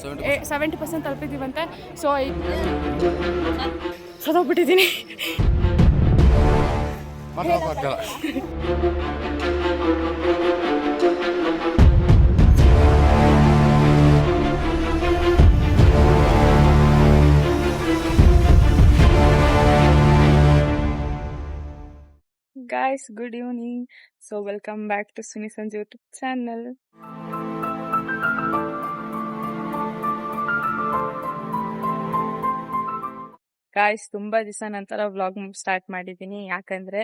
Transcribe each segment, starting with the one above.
70% ತಲುಪಿದ್ದೀವಂತೆ. So ಸದೋಗ್ಬಿಟ್ಟಿದ್ದೀನಿ. Guys, good evening. So welcome back to Suni Sanjay YouTube channel. Guys, ತುಂಬಾ ದಿವಸ ನಂತರ vlog start ಮಾಡಿದ್ದೀನಿ. ಯಾಕಂದ್ರೆ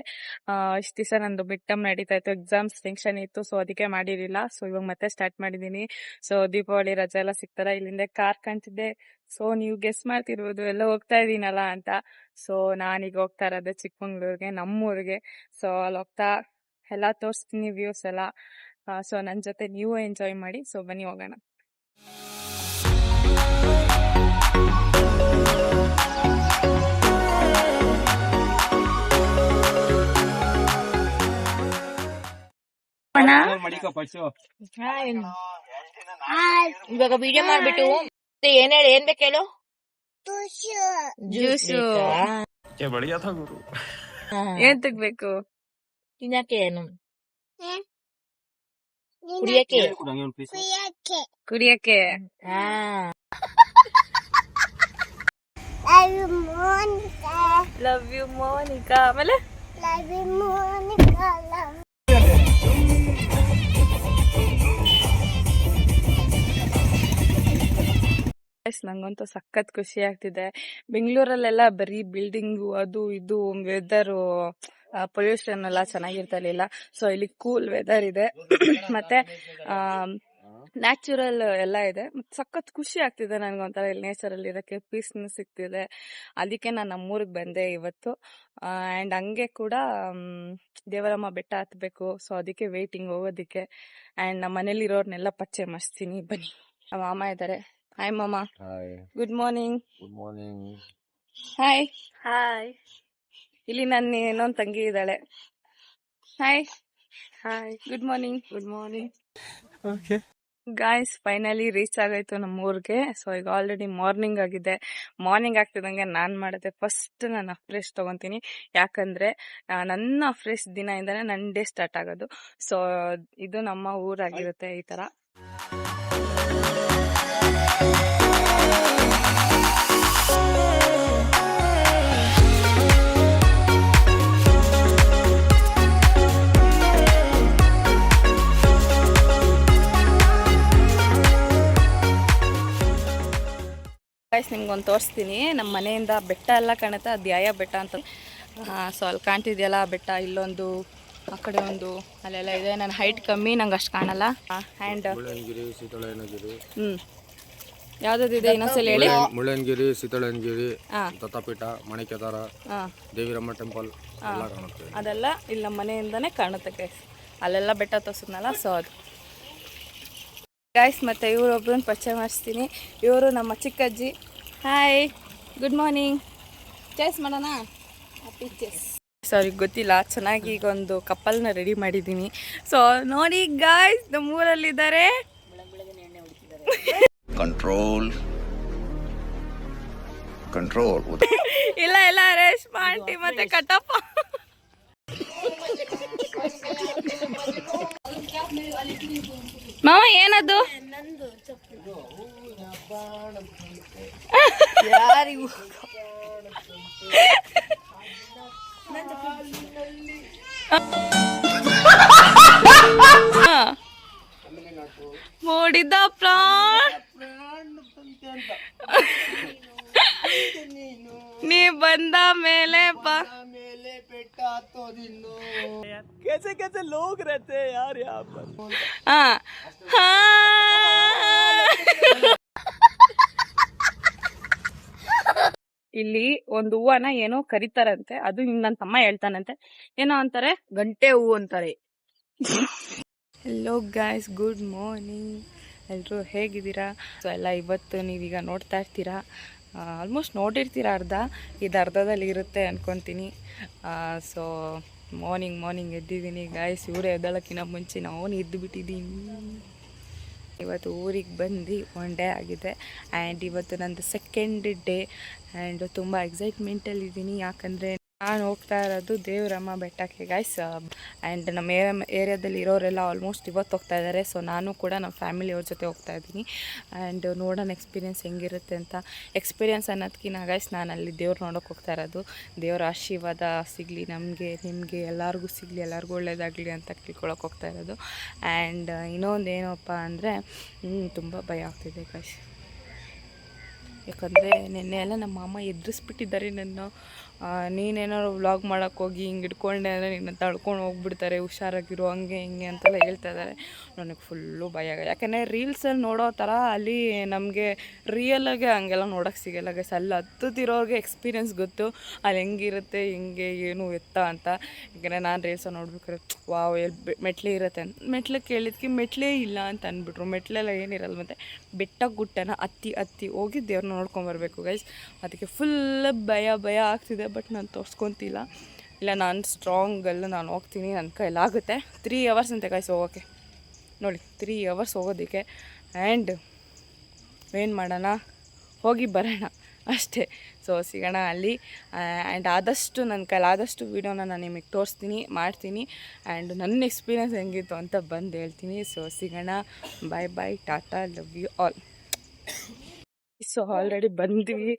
ಇಷ್ಟು ದಿವಸ ನಂದು ಮಿಡ್ ಟರ್ಮ್ ನಡೀತಾ ಇತ್ತು, ಎಕ್ಸಾಮ್ಸ್ ಟೆನ್ಷನ್ ಇತ್ತು, ಸೊ ಅದಕ್ಕೆ ಮಾಡಿರಲಿಲ್ಲ. ಸೊ ಇವಾಗ ಮತ್ತೆ ಸ್ಟಾರ್ಟ್ ಮಾಡಿದ್ದೀನಿ. ಸೊ ದೀಪಾವಳಿ ರಜೆ ಎಲ್ಲ ಸಿಗ್ತಾರ, ಇಲ್ಲಿಂದ ಕಾರ್ ಕಾಣ್ತಿದ್ದೆ. ಸೊ ನೀವು ಗೆಸ್ ಮಾಡ್ತಿರ್ಬೋದು ಎಲ್ಲ ಹೋಗ್ತಾ ಇದೀನಲ್ಲ ಅಂತ. ಸೊ ನಾನೀಗ ಹೋಗ್ತಾ ಇರೋದು ಚಿಕ್ಕಮಂಗ್ಳೂರ್ಗೆ, ನಮ್ಮೂರಿಗೆ. ಸೊ ಅಲ್ಲಿ ಹೋಗ್ತಾ ಎಲ್ಲ ತೋರಿಸ್ತೀನಿ ವ್ಯೂಸ್ ಎಲ್ಲ. ಸೊ ನನ್ನ ಜೊತೆ ನೀವು ಎಂಜಾಯ್ ಮಾಡಿ. ಸೊ ಬನ್ನಿ ಹೋಗೋಣ. ಇವಾಗ ವಿಡಿಯೋ ಮಾಡ್ಬಿಟ್ಟು ಏನ್ ಹೇಳಿ, ಏನ್ ಬೇಕು ಹೇಳು? ಜ್ಯೂಸು ಏನ್ ತೆಗ್ಬೇಕು? ತಿನ್ನಕ್ಕೆ ಏನು? ಕುಡಿಯಕ್ಕೆ? ಕುಡಿಯಕ್ಕೆ. Love you Monica. ಆಮೇಲೆ ನಂಗಂತೂ ಸಖತ್ ಖುಷಿ ಆಗ್ತಿದೆ. ಬೆಂಗಳೂರಲ್ಲೆಲ್ಲ ಬರೀ ಬಿಲ್ಡಿಂಗು ಅದು ಇದು, ವೆದರು ಪೊಲ್ಯೂಷನ್ ಎಲ್ಲ ಚೆನ್ನಾಗಿರ್ತಿರ್ಲಿಲ್ಲ. ಸೊ ಇಲ್ಲಿ ಕೂಲ್ ವೆದರ್ ಇದೆ, ಮತ್ತೆ ನ್ಯಾಚುರಲ್ ಎಲ್ಲ ಇದೆ. ಮತ್ತೆ ಸಖತ್ ಖುಷಿ ಆಗ್ತಿದೆ ನನ್ಗೊಂಥರ ಇಲ್ಲಿ ನೇಚರಲ್ಲಿ ಇರೋಕ್ಕೆ, ಪೀಸ್ನೆಸ್ ಸಿಗ್ತಿದೆ. ಅದಕ್ಕೆ ನಾನು ನಮ್ಮೂರಿಗೆ ಬಂದೆ ಇವತ್ತು. ಆ್ಯಂಡ್ ಹಂಗೆ ಕೂಡ ದೇವರಮ್ಮ ಬೆಟ್ಟ ಹತ್ಬೇಕು. ಸೊ ಅದಕ್ಕೆ ವೇಟಿಂಗ್ ಹೋಗೋದಕ್ಕೆ. ಆ್ಯಂಡ್ ನಮ್ಮ ಮನೇಲಿ ಇರೋರ್ನೆಲ್ಲ ಪಚ್ಚೆ ಮಾಡಿಸ್ತೀನಿ, ಬನ್ನಿ. ನಮ್ಮ ಮಾಮ ಇದ್ದಾರೆ. ಹಾಯ್ ಮಾಮ. Good morning. Good morning. Hi. Hi. ಇಲ್ಲಿ ನನ್ನ ಇನ್ನೊಂದು ತಂಗಿ ಇದ್ದಾಳೆ. Hi. Hi. Good morning. Good morning. Okay guys, finally reach ಆಗೋಯ್ತು ನಮ್ಮ ಊರಿಗೆ. ಸೊ ಈಗ ಆಲ್ರೆಡಿ ಮಾರ್ನಿಂಗ್ ಆಗಿದೆ. ಮಾರ್ನಿಂಗ್ ಆಗ್ತಿದ್ದಂಗೆ ನಾನು ಮಾಡಿದೆ ಫಸ್ಟ್ ನಾನು ಫ್ರೆಶ್ ತೊಗೊತೀನಿ. ಯಾಕಂದರೆ ನನ್ನ ಫ್ರೆಶ್ ದಿನದಿಂದನೇ ನನ್ನ ಡೇ ಸ್ಟಾರ್ಟ್ ಆಗೋದು. ಸೊ ಇದು ನಮ್ಮ ಊರಾಗಿರುತ್ತೆ ಈ ಥರ. ಗೈಸ್, ನಿಮ್ಗೊಂದು ತೋರಿಸ್ತೀನಿ. ನಮ್ಮ ಮನೆಯಿಂದ ಬೆಟ್ಟ ಎಲ್ಲ ಕಾಣುತ್ತೆ, ಅದು ಯಾವ ಬೆಟ್ಟ ಅಂತ. ಸೊ ಅಲ್ಲಿ ಕಾಣ್ತಿದೆಯಲ್ಲ ಬೆಟ್ಟ, ಇಲ್ಲೊಂದು, ಆ ಕಡೆ ಒಂದು, ಅಲ್ಲೆಲ್ಲ ಇದೆ. ನನ್ನ ಹೈಟ್ ಕಮ್ಮಿ, ನಂಗೆ ಅಷ್ಟು ಕಾಣಲ್ಲ. ಆ್ಯಂಡ್ ಯಾವ್ದಿದೆ ಇನ್ನೊಂದ್ಸಲ ಹೇಳಿ. ಮುಳ್ಳಯ್ಯನಗಿರಿ, ಸೀತಾಳಯ್ಯನಗಿರಿ, ದತ್ತಾಪೀಠ, ಮಣಿಕೆದಾರ, ದೇವಿರಮ್ಮ ಟೆಂಪಲ್ ಅದೆಲ್ಲ ಇಲ್ಲಿ ನಮ್ಮ ಮನೆಯಿಂದನೇ ಕಾಣುತ್ತೆ ಗೈಸ್. ಅಲ್ಲೆಲ್ಲ ಬೆಟ್ಟ ತೋರಿಸಿದ್ನಲ್ಲ, ಸೊ ಅದು ಗೈಸ್. ಮತ್ತು ಇವರೊಬ್ಬರನ್ನ ಪರಿಚಯ ಮಾಡಿಸ್ತೀನಿ. ಇವರು ನಮ್ಮ ಚಿಕ್ಕಜ್ಜಿ. Hi, good morning. ಚೇಸ್ ಮಾಡೋಣ? Happy chase. ಸಾರಿ, ಗೊತ್ತಿಲ್ಲ. ಚೆನ್ನಾಗಿ ಈಗ ಒಂದು ಕಪಲ್ನ ರೆಡಿ ಮಾಡಿದ್ದೀನಿ. ಸೊ ನೋಡಿ ಗಾಯ್ಸ್, ನಮ್ಮೂರಲ್ಲಿದ್ದಾರೆ. Control control. ಇಲ್ಲ ಇಲ್ಲ, ರೇಷ್ಮಾ ಆಂಟಿ ಮತ್ತೆ ಕಟ್ಟಪ್ಪ. ಮಾವ ಏನದು? ಮೂಡಿದ ಪ್ರಾಣ ನೀ ಬಂದ ಮೇಲೆ कैसे कैसे लोग रहते हैं यार यहाँ पर. ಇಲ್ಲಿ ಒಂದು ಹೂವನ ಏನೋ ಕರಿತಾರಂತೆ, ಅದು ನನ್ನ ತಮ್ಮ ಹೇಳ್ತಾನಂತೆ. ಏನೋ ಅಂತಾರೆ, ಗಂಟೆ ಹೂವು ಅಂತಾರೆ. Hello guys, good morning. ಎಲ್ಲರೂ ಹೇಗಿದ್ದೀರಾ? ಸೊ ಎಲ್ಲ ಇವತ್ತು ನೀವೀಗ ನೋಡ್ತಾ ಇರ್ತೀರಾ. ಆಲ್ಮೋಸ್ಟ್ ನೋಡಿರ್ತೀರ ಅರ್ಧ, ಇದು ಅರ್ಧದಲ್ಲಿ ಇರುತ್ತೆ ಅಂದ್ಕೊತೀನಿ. ಸೊ ಮಾರ್ನಿಂಗ್ ಎದ್ದಿದ್ದೀನಿ ಗಾಯ್ಸ್. ಇವರೇ ಎದ್ದಳಕ್ಕಿಂತ ಮುಂಚೆ ನಾವು ಎದ್ದು ಬಿಟ್ಟಿದ್ದೀನಿ. ಇವತ್ತು ಊರಿಗೆ ಬಂದು 1 ಡೇ ಆಗಿದೆ ಆ್ಯಂಡ್ ಇವತ್ತು ನಂದು 2nd ಡೇ ಆ್ಯಂಡ್ ತುಂಬ ಎಕ್ಸೈಟ್ಮೆಂಟಲ್ಲಿದ್ದೀನಿ. ಯಾಕಂದರೆ ನಾನು ಹೋಗ್ತಾ ಇರೋದು ದೇವರಮ್ಮ ಬೆಟ್ಟಕ್ಕೆ ಗೈಸ್. ಆ್ಯಂಡ್ ನಮ್ಮ ಏರಿಯಾದಲ್ಲಿ ಇರೋರೆಲ್ಲ ಆಲ್ಮೋಸ್ಟ್ ಇವತ್ತು ಹೋಗ್ತಾ ಇದ್ದಾರೆ. ಸೊ ನಾನು ಕೂಡ ನಮ್ಮ ಫ್ಯಾಮಿಲಿಯವ್ರ ಜೊತೆ ಹೋಗ್ತಾ ಇದ್ದೀನಿ. ಆ್ಯಂಡ್ ನೋಡೋಣ ಎಕ್ಸ್ಪೀರಿಯೆನ್ಸ್ ಹೆಂಗಿರುತ್ತೆ ಅಂತ. ಎಕ್ಸ್ಪೀರಿಯೆನ್ಸ್ ಅನ್ನೋದಕ್ಕಿಂತ ಗೈಸ್ ನಾನು ಅಲ್ಲಿ ದೇವ್ರು ನೋಡೋಕೆ ಹೋಗ್ತಾ ಇರೋದು. ದೇವರ ಆಶೀರ್ವಾದ ಸಿಗಲಿ ನಮಗೆ, ನಿಮಗೆ, ಎಲ್ಲರಿಗೂ ಸಿಗಲಿ, ಎಲ್ಲರಿಗೂ ಒಳ್ಳೇದಾಗಲಿ ಅಂತ ಕೇಳ್ಕೊಳಕ್ಕೆ ಹೋಗ್ತಾ ಇರೋದು. ಆ್ಯಂಡ್ ಇನ್ನೊಂದು ಏನಪ್ಪ ಅಂದರೆ ತುಂಬ ಭಯ ಆಗ್ತಿದೆ ಗೈಸ್. ಯಾಕಂದರೆ ನಿನ್ನೆ ಎಲ್ಲ ನಮ್ಮ ಮಾಮ ಎದುರಿಸ್ಬಿಟ್ಟಿದ್ದಾರೆ ನನ್ನ. ನೀನೇನಾದ್ರು ವ್ಲಾಗ್ ಮಾಡೋಕ್ಕೆ ಹೋಗಿ ಹಿಂಗೆ ಹಿಡ್ಕೊಂಡೆ ಅಂದರೆ ನಿನ್ನ ತಳ್ಕೊಂಡು ಹೋಗ್ಬಿಡ್ತಾರೆ, ಹುಷಾರಾಗಿರು, ಹಂಗೆ ಹಿಂಗೆ ಅಂತೆಲ್ಲ ಹೇಳ್ತಾ ಇದ್ದಾರೆ. ನನಗೆ ಫುಲ್ಲು ಭಯ. ಯಾಕೆಂದರೆ ರೀಲ್ಸಲ್ಲಿ ನೋಡೋ ಥರ ಅಲ್ಲಿ ನಮಗೆ ರಿಯಲಾಗೆ ಹಂಗೆಲ್ಲ ನೋಡೋಕ್ಕೆ ಸಿಗಲ್ಲ ಗೈಸ್. ಅಲ್ಲಿ ಹತ್ತುತ್ತಿರೋರಿಗೆ ಎಕ್ಸ್ಪೀರಿಯೆನ್ಸ್ ಗೊತ್ತು ಅಲ್ಲಿ ಹೆಂಗಿರುತ್ತೆ, ಹಿಂಗೆ ಏನು ಎತ್ತ ಅಂತ. ಯಾಕೆಂದರೆ ನಾನು ರೀಲ್ಸಲ್ಲಿ ನೋಡ್ಬೇಕಾದ್ರೆ ವಾವ್ ಎಲ್ಲಿ ಮೆಟ್ಲೆ ಇರುತ್ತೆ ಅಂತ ಮೆಟ್ಲು ಕೇಳಿದ್ಕೆ ಮೆಟ್ಲೇ ಇಲ್ಲ ಅಂತ ಅಂದ್ಬಿಟ್ರು. ಮೆಟ್ಲೆಲ್ಲ ಏನಿರಲ್ಲ, ಮತ್ತು ಬೆಟ್ಟ ಗುಟ್ಟನ ಹತ್ತಿ ಹೋಗಿ ದೇವ್ರನ್ನ ನೋಡ್ಕೊಂಬರ್ಬೇಕು ಗೈಸ್. ಅದಕ್ಕೆ ಫುಲ್ ಭಯ ಆಗ್ತಿದೆ. ಬಟ್ ನಾನು ತೋರಿಸ್ಕೊತಿಲ್ಲ. ಇಲ್ಲ, ನಾನು ಸ್ಟ್ರಾಂಗಲ್ಲ, ನಾನು ಹೋಗ್ತೀನಿ, ನನ್ನ ಕೈಲಾಗುತ್ತೆ. 3 hours ಅಂತೆ ಗೈಸ್ ಹೋಗೋಕ್ಕೆ. ನೋಡಿ 3 hours ಹೋಗೋದಕ್ಕೆ. ಆ್ಯಂಡ್ ಏನು ಮಾಡೋಣ, ಹೋಗಿ ಬರೋಣ ಅಷ್ಟೇ. ಸೊ ಸಿಗೋಣ ಅಲ್ಲಿ. ಆ್ಯಂಡ್ ಆದಷ್ಟು ನನ್ನ ಕೈಲಾದಷ್ಟು ವೀಡಿಯೋನ ನಾನು ನಿಮಗೆ ತೋರಿಸ್ತೀನಿ, ಮಾಡ್ತೀನಿ. ಆ್ಯಂಡ್ ನನ್ನ ಎಕ್ಸ್ಪೀರಿಯೆನ್ಸ್ ಹೆಂಗಿತ್ತು ಅಂತ ಬಂದು ಹೇಳ್ತೀನಿ. ಸೊ ಸಿಗೋಣ. Bye, tata, love you all. So already ಬಂದ್ವಿ,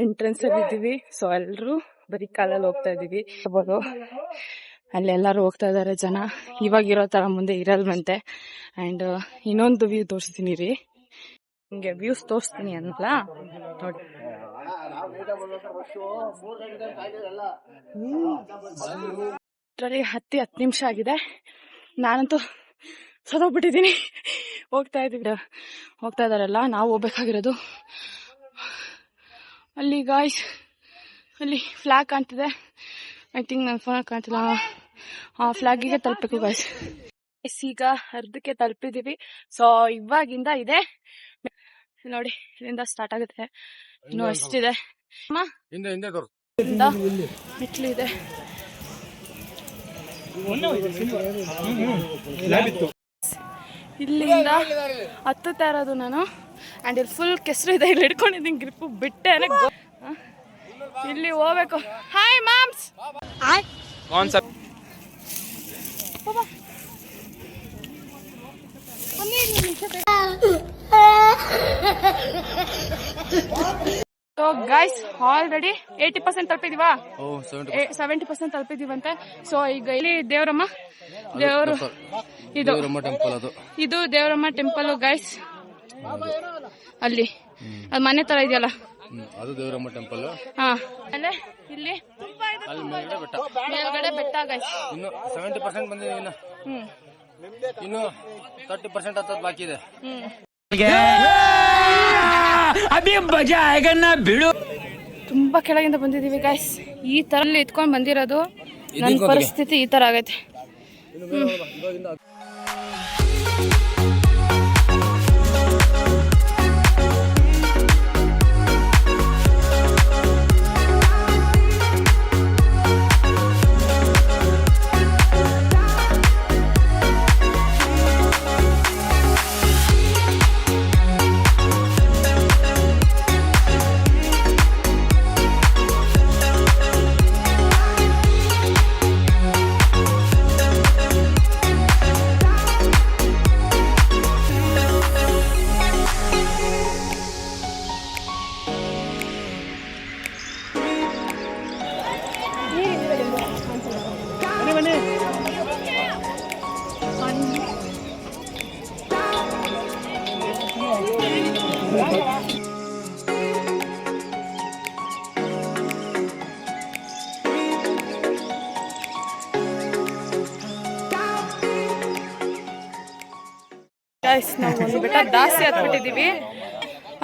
ಎಂಟ್ರೆನ್ಸಲ್ಲಿ ಇದ್ದೀವಿ. ಸೊ ಎಲ್ಲರೂ ಬರೀ ಕಾಲಲ್ಲಿ ಹೋಗ್ತಾ ಇದ್ದೀವಿ. ಅಲ್ಲೆಲ್ಲರೂ ಹೋಗ್ತಾ ಇದ್ದಾರೆ ಜನ. ಇವಾಗಿರೋ ಥರ ಮುಂದೆ ಇರಲ್ವಂತೆ. ಆ್ಯಂಡ್ ಇನ್ನೊಂದು ವ್ಯೂ ತೋರಿಸ್ತೀನಿ ರೀ, ಹಿಂಗೆ ವ್ಯೂಸ್ ತೋರಿಸ್ತೀನಿ ಅನ್ನಲ್ಲ ನೋಡಿ. ಅಷ್ಟರಲ್ಲಿ 10 ನಿಮಿಷ ಆಗಿದೆ. ನಾನಂತೂ ಸದೋಗ್ಬಿಟ್ಟಿದ್ದೀನಿ. ಹೋಗ್ತಾ ಇದ್ದಾರಲ್ಲ, ನಾವು ಹೋಗ್ಬೇಕಾಗಿರೋದು ಅಲ್ಲಿ ಗಾಯ್ಸ್. ಅಲ್ಲಿ ಫ್ಲಾಗ್ ಕಾಣ್ತಿದೆ. ಐ ಥಿಂಕ್ ನನ್ನ ಫೋನಲ್ಲಿ ಕಾಣ್ತಿಲ್ಲ. ಆ ಫ್ಲಾಗಿಗೆ ತಲುಪಬೇಕು ಗಾಯ್ಸ್. ಈಗ ಅರ್ಧಕ್ಕೆ ತಲುಪಿದ್ದೀವಿ. ಸೊ ಇವಾಗಿಂದ ಇದೆ ನೋಡಿ, ಇಲ್ಲಿಂದ ಸ್ಟಾರ್ಟ್ ಆಗುತ್ತೆ. ಇನ್ನೂ ಅಷ್ಟಿದೆ, ಮೆಟ್ಲಿದೆ. ಇಲ್ಲಿಂದ ಹತ್ತುತ್ತಾ ಇರೋದು ನಾನು. ಆ್ಯಂಡ್ ಇಲ್ಲಿ ಫುಲ್ ಕೆಸರು ಇದೆ. ಇಲ್ಲಿ ಹಿಡ್ಕೊಂಡಿದ್ದೀನಿ, ಗ್ರಿಪ್ಪು ಬಿಟ್ಟೆ ಇಲ್ಲಿ ಹೋಗ್ಬೇಕು. Hi moms. So guys already 80% ತಲುಪಿದೀವಾ, 70% ತಲುಪಿದೀವಂತೆ. ಸೊ ಈಗ ಇಲ್ಲಿ ದೇವರಮ್ಮ ಇದು ದೇವರಮ್ಮ ಟೆಂಪಲ್ ಗೈಸ್. ಅಲ್ಲಿ ಅದು ಮನೆ ತರ ಇದೆಯಲ್ಲ, ಅದು ದೇವರಮ್ಮ ಟೆಂಪಲ್. ಆಮೇಲೆ ಇಲ್ಲಿ ಮೇಲ್ಗಡೆ ಬೆಟ್ಟ ಗೈಸ್. ಇನ್ನು 70% ಬಂದಿದೆ. ಇನ್ನು 30% ಹತ್ತೋದು ಬಾಕಿ ಇದೆ. ತುಂಬಾ ಕೆಳಗಿಂದ ಬಂದಿದೀವಿ ಗೈಸ್. ಈ ತರ ಎತ್ಕೊಂಡ್ ಬಂದಿರೋದು. ನನ್ನ ಪರಿಸ್ಥಿತಿ ಈ ತರ ಆಗೈತೆ. ನಾವು ಒಂದು ಬೆಟ್ಟ ಜಾಸ್ತಿ ಹತ್ಬಿಟ್ಟಿದ್ದೀವಿ.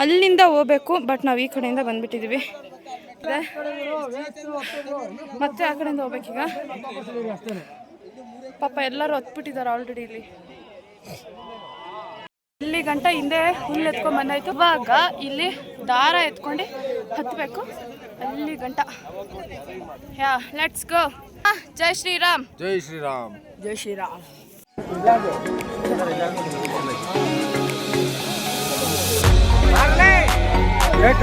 ಅಲ್ಲಿಂದ ಹೋಗ್ಬೇಕು, ಬಟ್ ನಾವು ಈ ಕಡೆಯಿಂದ ಬಂದ್ಬಿಟ್ಟಿದ್ದೀವಿ. ಮತ್ತೆ ಆ ಕಡೆಯಿಂದ ಹೋಗ್ಬೇಕೀಗ. ಪಾಪ ಎಲ್ಲರೂ ಹತ್ಬಿಟ್ಟಿದ್ದಾರೆ ಆಲ್ರೆಡಿ. ಇಲ್ಲಿ ಗಂಟ ಹಿಂದೆ ಹುಲ್ಲು ಎತ್ಕೊಂಡು ಬಂದಾಯ್ತು. ಇವಾಗ ಇಲ್ಲಿ ದಾರ ಎತ್ಕೊಂಡು ಹತ್ಬೇಕು ಅಲ್ಲಿ ಗಂಟ. Yeah let's go. ಜೈ ಶ್ರೀರಾಮ್. ಜೈ ಶ್ರೀರಾಮ್. ಜೈ ಶ್ರೀರಾಮ್. ಗೈಸ್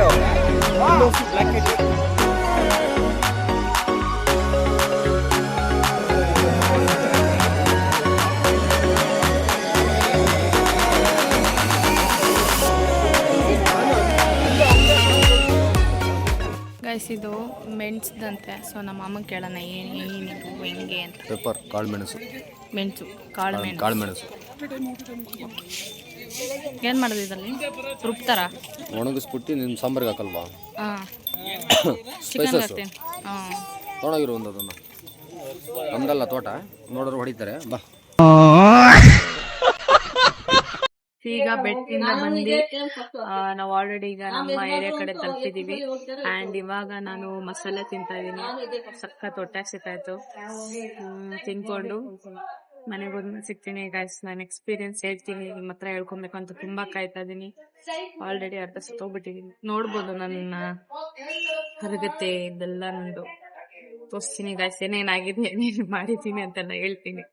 ಇದು ಮೆಣಸ್ದಂತೆ. ಸೊ ನಮ್ಮ ಅಮ್ಮಂಗೆ ಕೇಳೋಣ ಏನಿದು ಹೆಂಗೆ ಅಂತ. ಪೆಪ್ಪರ್ ಕಾಳು ಮೆಣಸು ಮೆಣಸು ಕಾಳು ಕಾಳು ಮೆಣಸು ಏನು ಮಾಡೋದು ಇದರಲ್ಲಿ? ರುಬ್ತಾರ? ಒಣಗಿಸ್ಬಿಟ್ಟು ನಿಮ್ಮ ಸಾಂಬಾರಿಗೆ ಹಾಕಲ್ವಾ? ಹಾಂ, ಚಿಕನ್ ಸ್ಪೈಸಸ್ ಹಾಕ್ತೀನಿ. ಹಾಂ, ತೊಗೊಂಡೋಗಿರೋ ಒಂದು ಅದನ್ನು. ನಮ್ದಲ್ಲ ತೋಟ, ನೋಡೋರು ಹೊಡಿತಾರೆ ಬಾ. ಈಗ ಬೆಟ್ಟಿಂದ ಬಂದು ನಾವು ಆಲ್ರೆಡಿ ಈಗ ನಮ್ಮ ಏರಿಯಾ ಕಡೆ ತಲುಪಿದೀವಿ. ಆ್ಯಂಡ್ ಇವಾಗ ನಾನು ಮಸಾಲೆ ತಿಂತಾ ಇದ್ದೀನಿ. ಸಖತ್ ಹೊಟ್ಟೆ ಹಸಿತಾಯ್ತು. ತಿನ್ಕೊಂಡು ಮನೆಗೆ ಹೋದ್ಮೇಲೆ ಸಿಗ್ತೀನಿ ಗೈಸ್. ನಾನು ಎಕ್ಸ್ಪೀರಿಯನ್ಸ್ ಹೇಳ್ತೀನಿ, ನಿಮ್ಮ ಹತ್ರ ಹೇಳ್ಕೊಬೇಕು ಅಂತ ತುಂಬಾ ಕಾಯ್ತಾ ಇದೀನಿ. ಆಲ್ರೆಡಿ ಅರ್ಧ ಸುತ್ತೋಗ್ಬಿಟ್ಟಿದೀನಿ. ನೋಡ್ಬೋದು ನನ್ನ ಹೊರಗತ್ತೆ ಇದೆಲ್ಲ ನಂದು ತೋರಿಸ್ತೀನಿ ಗೈಸ್. ಏನೇನಾಗಿದೆ ಏನೇನು ಮಾಡಿದ್ದೀನಿ ಅಂತೆಲ್ಲ ಹೇಳ್ತೀನಿ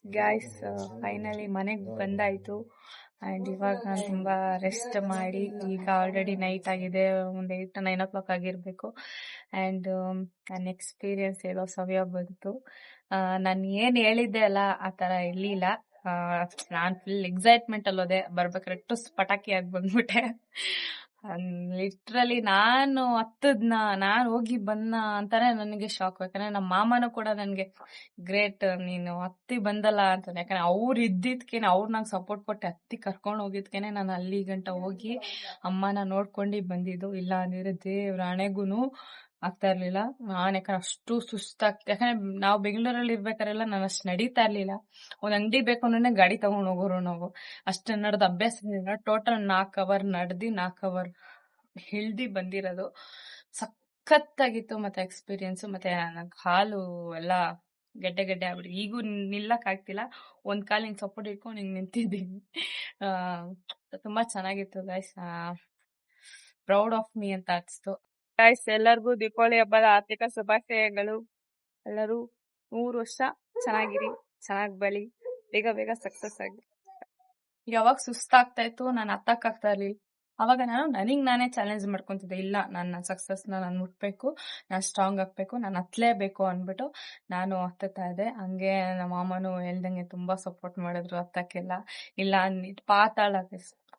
ಗಾಯ್ಸ್. ಫೈನಲಿ ಮನೆಗೆ ಬಂದಾಯ್ತು. ಆ್ಯಂಡ್ ಇವಾಗ ನಾನು ತುಂಬ ರೆಸ್ಟ್ ಮಾಡಿ, ಈಗ ಆಲ್ರೆಡಿ ನೈಟ್ ಆಗಿದೆ, ಒಂದು 8-9 o'clock ಆಗಿರಬೇಕು. ಆ್ಯಂಡ್ ನನ್ನ ಎಕ್ಸ್ಪೀರಿಯನ್ಸ್ ಹೇಳೋ ಸಮಯ ಬಂತು. ನಾನು ಏನು ಹೇಳಿದ್ದೆ ಅಲ್ಲ ಆ ಥರ ಇರಲಿಲ್ಲ. ನಾನು ಫುಲ್ ಎಕ್ಸೈಟ್ಮೆಂಟ್ ಅಲ್ಲೋದೆ. ಬರ್ಬೇಕಾದ್ರೆ ಟುಸ್ ಪಟಾಕಿ ಆಗಿ ಬಂದ್ಬಿಟ್ಟೆ. ಲಿಟ್ರಲಿ ನಾನು ಹತ್ತದ್ನ, ನಾನು ಹೋಗಿ ಬಂದ ಅಂತಾನೆ ನನಗೆ ಶಾಕ್. ಯಾಕಂದ್ರೆ ನಮ್ಮ ಮಾಮನೂ ಕೂಡ ನನಗೆ ಗ್ರೇಟ್, ನೀನು ಹತ್ತಿ ಬಂದಲ್ಲ ಅಂತಾನೆ. ಯಾಕಂದ್ರೆ ಅವ್ರು ಇದ್ದಿದ್ಕೇನೆ, ಅವ್ರು ನಂಗೆ ಸಪೋರ್ಟ್ ಕೊಟ್ಟು ಹತ್ತಿ ಕರ್ಕೊಂಡು ಹೋಗಿದ್ಕೇನೆ ನಾನು ಅಲ್ಲಿ ಗಂಟ ಹೋಗಿ ಅಮ್ಮನ ನೋಡ್ಕೊಂಡು ಬಂದಿದ್ದು. ಇಲ್ಲ ಅಂದ್ರೆ ದೇವ್ರ ಹಣೆಗೂ ಆಗ್ತಾ ಇರ್ಲಿಲ್ಲ. ನಾನು ಯಾಕಂದ್ರೆ ಅಷ್ಟು ಸುಸ್ತಾಗ್ತಿ. ಯಾಕಂದ್ರೆ ನಾವು ಬೆಂಗಳೂರಲ್ಲಿ ಇರ್ಬೇಕಾರೆಲ್ಲ ನಾನು ಅಷ್ಟು ನಡೀತಾ ಇರ್ಲಿಲ್ಲ. ಒಂದ್ ಅಂಗಡಿ ಬೇಕು ಅಂದ್ರೆ ಗಾಡಿ ತಗೊಂಡ್ ಹೋಗೋರು ನಾವು. ಅಷ್ಟು ನಡೆದ ಅಭ್ಯಾಸ ಇರಲಿಲ್ಲ. ಟೋಟಲ್ 4 hour ನಡೆದಿ 4 hour ಇಳ್ದಿ ಬಂದಿರೋದು. ಸಖತ್ತಾಗಿತ್ತು ಮತ್ತೆ ಎಕ್ಸ್ಪೀರಿಯನ್ಸ್. ಮತ್ತೆ ನಂಗೆ ಹಾಲು ಎಲ್ಲ ಗೆಡ್ಡೆ ಗೆಡ್ಡೆ ಆಗ್ಬಿಟ್ಟು ಈಗೂ ನಿಲ್ಲಕ್ ಆಗ್ತಿಲ್ಲ. ಒಂದ್ ಕಾಲ್ ಹಿಂಗ್ ಸಪೋರ್ಟ್ ಇಟ್ಕೊಂಡು ಹಿಂಗ್ ನಿಂತಿದ್ದೀನಿ. ತುಂಬಾ ಚೆನ್ನಾಗಿತ್ತು ಗೈಸ್. ಪ್ರೌಡ್ ಆಫ್ ಮೀ ಅಂತ ಅನ್ಸ್ತು ಗೈಸ್. ಎಲ್ಲರಿಗೂ ದೀಪಾವಳಿ ಹಬ್ಬದ ಆರ್ಥಿಕ ಶುಭಾಶಯಗಳು. ಎಲ್ಲರೂ 100 ವರ್ಷ ಚೆನ್ನಾಗಿರಿ, ಚೆನ್ನಾಗಿ ಬಳಿ, ಬೇಗ ಬೇಗ ಸಕ್ಸಸ್ ಆಗಿ. ಯಾವಾಗ ಸುಸ್ತಾಗ್ತಾ ಇತ್ತು, ನಾನು ಹತ್ತಕ್ಕಾಗ್ತಾ ಇರ್ಲಿಲ್ಲ. ಅವಾಗ ನಾನು ನನಗ್ ನಾನೇ ಚಾಲೆಂಜ್ ಮಾಡ್ಕೊಂತಿದ್ದೆ. ಇಲ್ಲ, ನನ್ನ ಸಕ್ಸಸ್ನ ನಾನು ಮುಟ್ಬೇಕು, ನಾನು ಸ್ಟ್ರಾಂಗ್ ಆಗ್ಬೇಕು, ನಾನು ಹತ್ಲೇಬೇಕು ಅಂದ್ಬಿಟ್ಟು ನಾನು ಹತ್ತುತ್ತಾ ಇದ್ದೆ. ಹಂಗೆ ನಮ್ಮ ಮಾಮನು ಹೇಳ್ದಂಗೆ ತುಂಬಾ ಸಪೋರ್ಟ್ ಮಾಡಿದ್ರು ಹತ್ತಕ್ಕೆಲ್ಲ. ಇಲ್ಲ ಪಾತಾಳ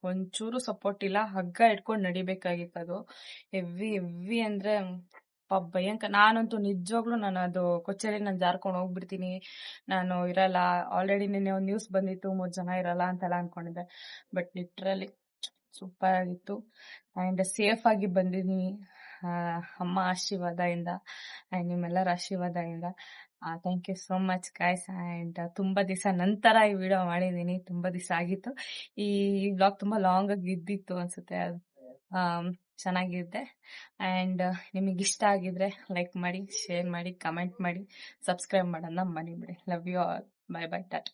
ಒಂಚೂರು ಸಪೋರ್ಟ್ ಇಲ್ಲ, ಹಗ್ಗ ಇಟ್ಕೊಂಡು ನಡಿಬೇಕಾಗಿತ್ತು. ಅದು ಹೆವಿ ಅಂದ್ರೆ ಭಯಂಕರ. ನಾನಂತೂ ನಿಜವಾಗ್ಲೂ ನಾನು ಅದು ಕೊಚ್ಚೇರಿ ನಾನು ಜಾರ್ಕೊಂಡು ಹೋಗ್ಬಿಡ್ತೀನಿ, ನಾನು ಇರಲ್ಲ. ಆಲ್ರೆಡಿ ನಿನ್ನೆ ಒಂದು ನ್ಯೂಸ್ ಬಂದಿತ್ತು 3 ಜನ ಇರಲ್ಲ ಅಂತೆಲ್ಲ ಅನ್ಕೊಂಡಿದ್ದೆ. ಬಟ್ ಲಿಟ್ರಲಿ ಸೂಪರ್ ಆಗಿತ್ತು. ಆ್ಯಂಡ್ ಸೇಫ್ ಆಗಿ ಬಂದಿದ್ದೀನಿ ಅಮ್ಮ ಆಶೀರ್ವಾದದಿಂದ ಆ್ಯಂಡ್ ನಿಮ್ಮೆಲ್ಲರ ಆಶೀರ್ವಾದದಿಂದ. Thank you so much guys. And ತುಂಬಾ ದಿವಸ ನಂತರ ಈ ವಿಡಿಯೋ ಮಾಡಿದ್ದೀನಿ. ತುಂಬಾ ದಿವಸ ಆಗಿತ್ತು. ಈ ಬ್ಲಾಗ್ ತುಂಬಾ ಲಾಂಗ್ ಆಗಿ ಇದ್ದಿತ್ತು ಅನ್ಸುತ್ತೆ. ಚೆನ್ನಾಗಿದೆ. ಆ್ಯಂಡ್ ನಿಮಗೆ ಇಷ್ಟ ಆಗಿದ್ರೆ ಲೈಕ್ ಮಾಡಿ, ಶೇರ್ ಮಾಡಿ, ಕಮೆಂಟ್ ಮಾಡಿ, ಸಬ್ಸ್ಕ್ರೈಬ್ ಮಾಡೋದನ್ನ ಮರಿಬೇಡಿ. Love you all. Bye bye, Tata.